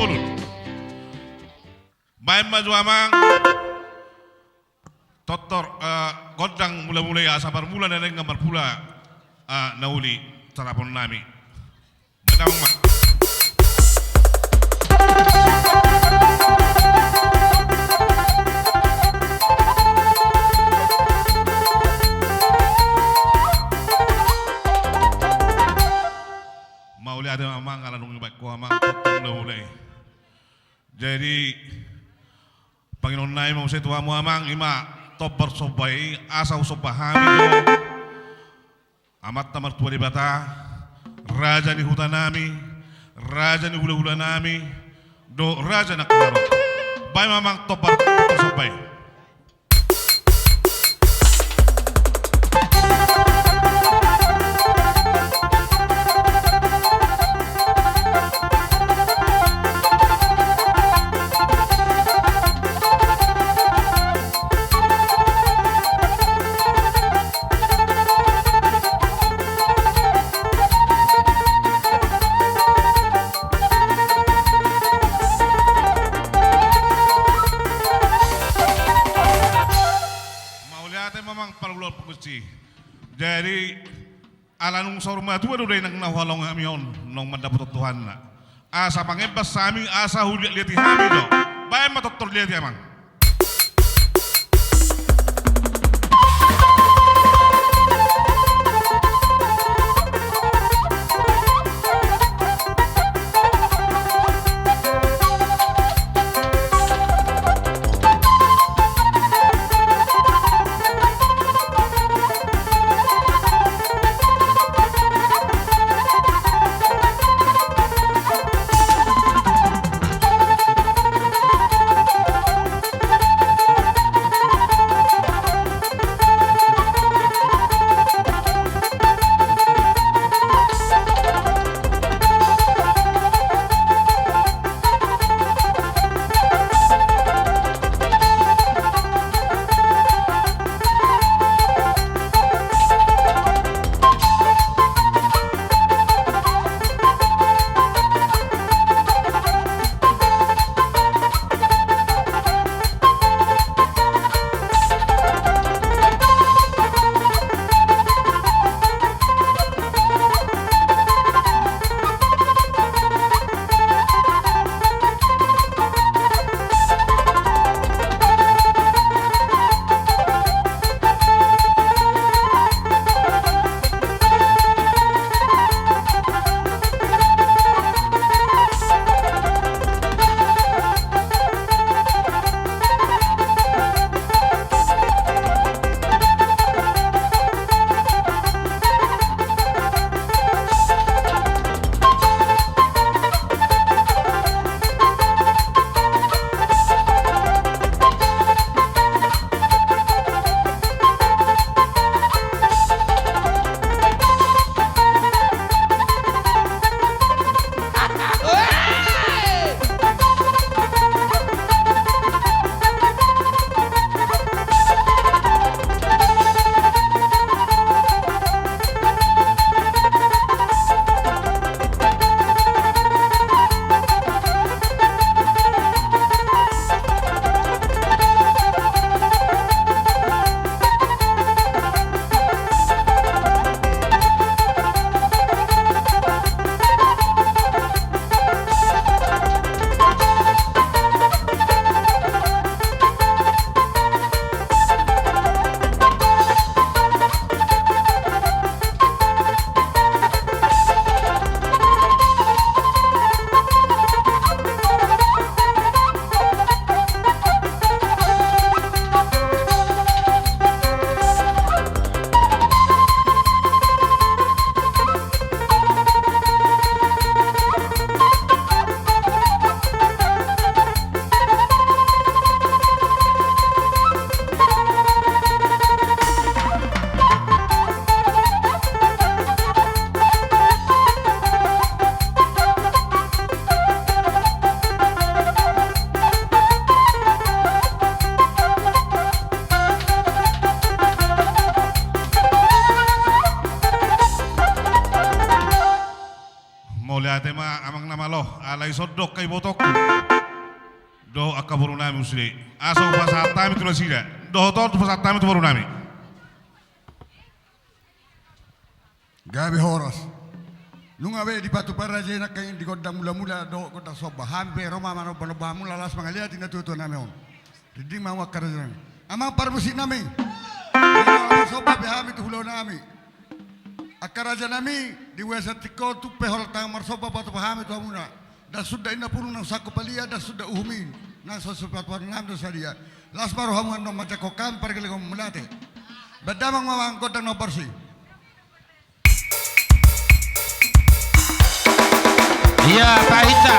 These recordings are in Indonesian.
pulut. Bayan maju amang, totor godang mula-mulai asabar mula dan gambar pula nauli tarapon nami. Menang mak. Mauli ada amang kalau nunggu baik ko amang totong nauli. Jadi Panginoon na mo sa ituwa mo amang ima tobar sobay asaw sobahami do amat tamar tuwa di bata raja ni hutan nami raja ni hula-hula nami do raja na klaro bay mamang tobar sobay. Jadi alanung sorma tu ada yang nak halong amion nong mendapat Tuhan na. Asa pangebas sami asa huliat lihat hami do. Bayam matotor lihat amang. alay sodok kay botok. Do akaburu nami usli. Asa upasatami tu sida. Do to upasatami tu baru nami. Gabi horas. Lunga be di batu para jena kay di kodang mula-mula do kodang soba. Hambe Roma mano banoba mula las mangalia tina tutu nami on. Didi mawa karazan. Amang parmusi nami. Soba be hami tu hulo nami. Akaraja nami di wesa tiko tu pehol tang marsoba batu hami tu amuna. Dan sudah ina pun nang saku palia dan sudah uhumin. Nang sosupat warnam tu sadia. Las baru hamuan no macakokam pergi lego mulate. Badamang mawang kodang no bersih. Iya, Pak Ita.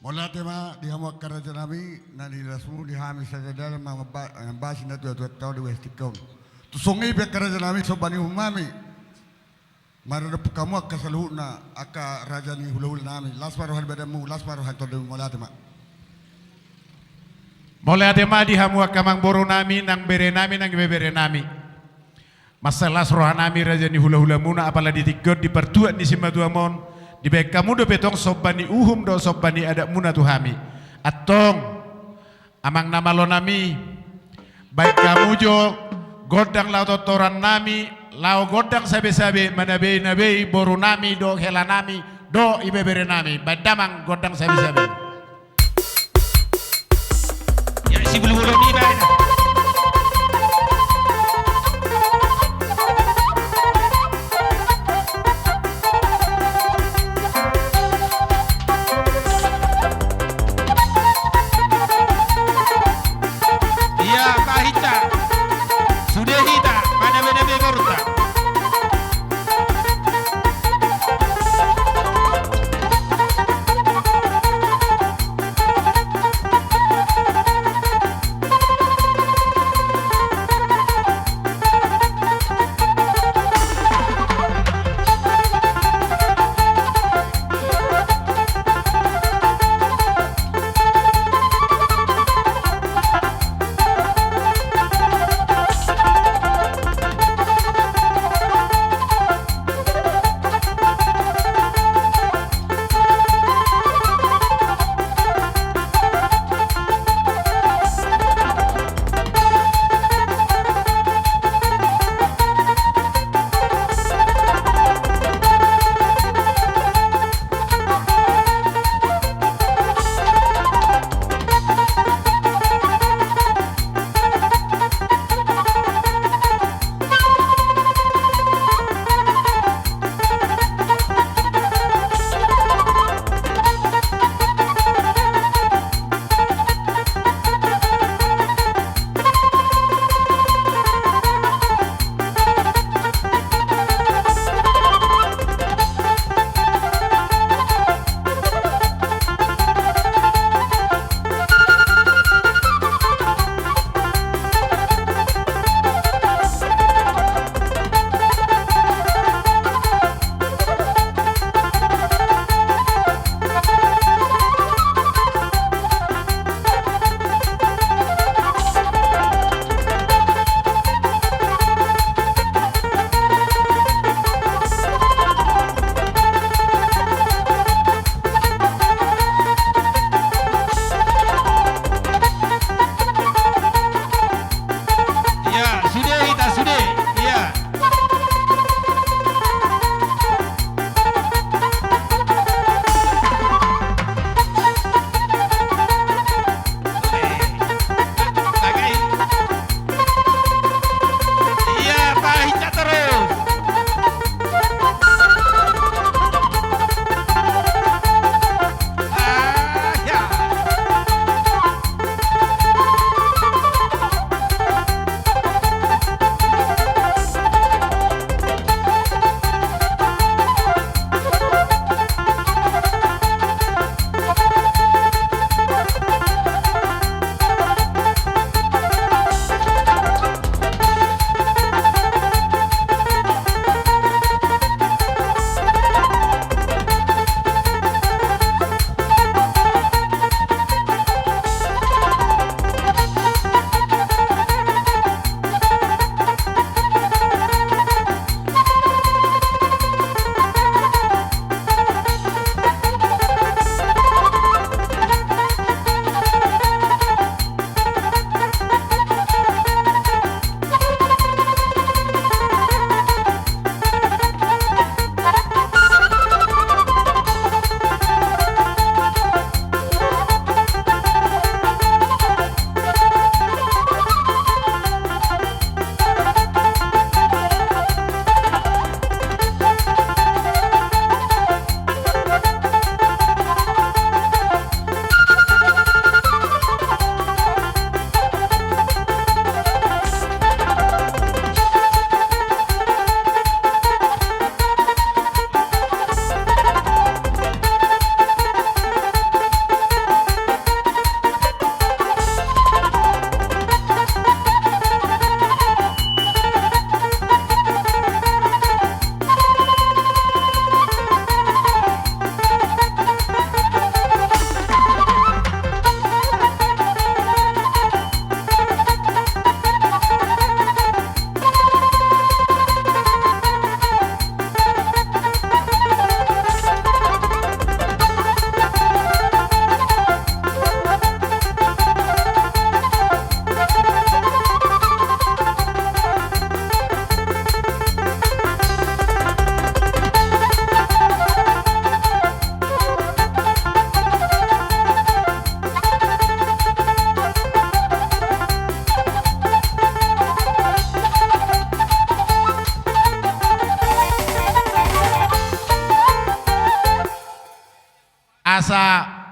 Mula tema di hamak kerajaan kami nani rasmu di hami saja dalam basi na tua tahun di Westikon. Tu sungai be kerajaan kami sobani umami. Marada kamu kasaluhna aka raja ni hula-hula nami. Lasparu hal badamu lasparu hal todo mula tema. Mula tema di hamu kamang boro nami nang bere nami nang bebere nami. Masalah roha nami raja ni hula-hula muna apala ditikot di pertuan di Simatuamon. Di baik kamu do betong sobani uhum do sobani ada muna tuhami atong amang nama lo nami baik kamu jo godang lau totoran nami lau godang sabe-sabe manabe nabe boru nami do hela nami do ibebere nami baik damang godang sabe-sabe ya si bulu-bulu ni baik.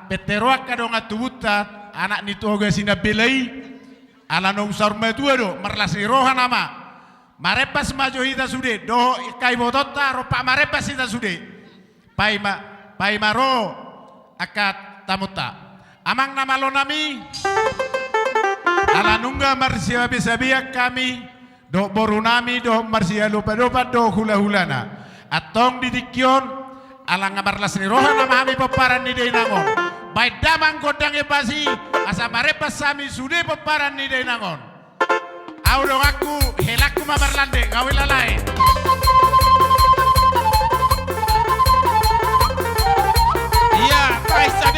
peteroa kadonga tubuta anak ni toga sina belai ala nong sarma dua do marlas ni roha nama marepas majo hita sude do kai botota ropa marepas hita sude pai maro akat tamuta amang nama lo nami ala nungga marsia bisabiak kami do borunami do marsia lupa do hula hulana atong didikyon ala ngabarlas ni roha nama kami peparan ni denangon baik damang godang ebasi asa marepas sami sude peparan ni denangon au dong aku helaku mabarlande ngawilalai iya kaisa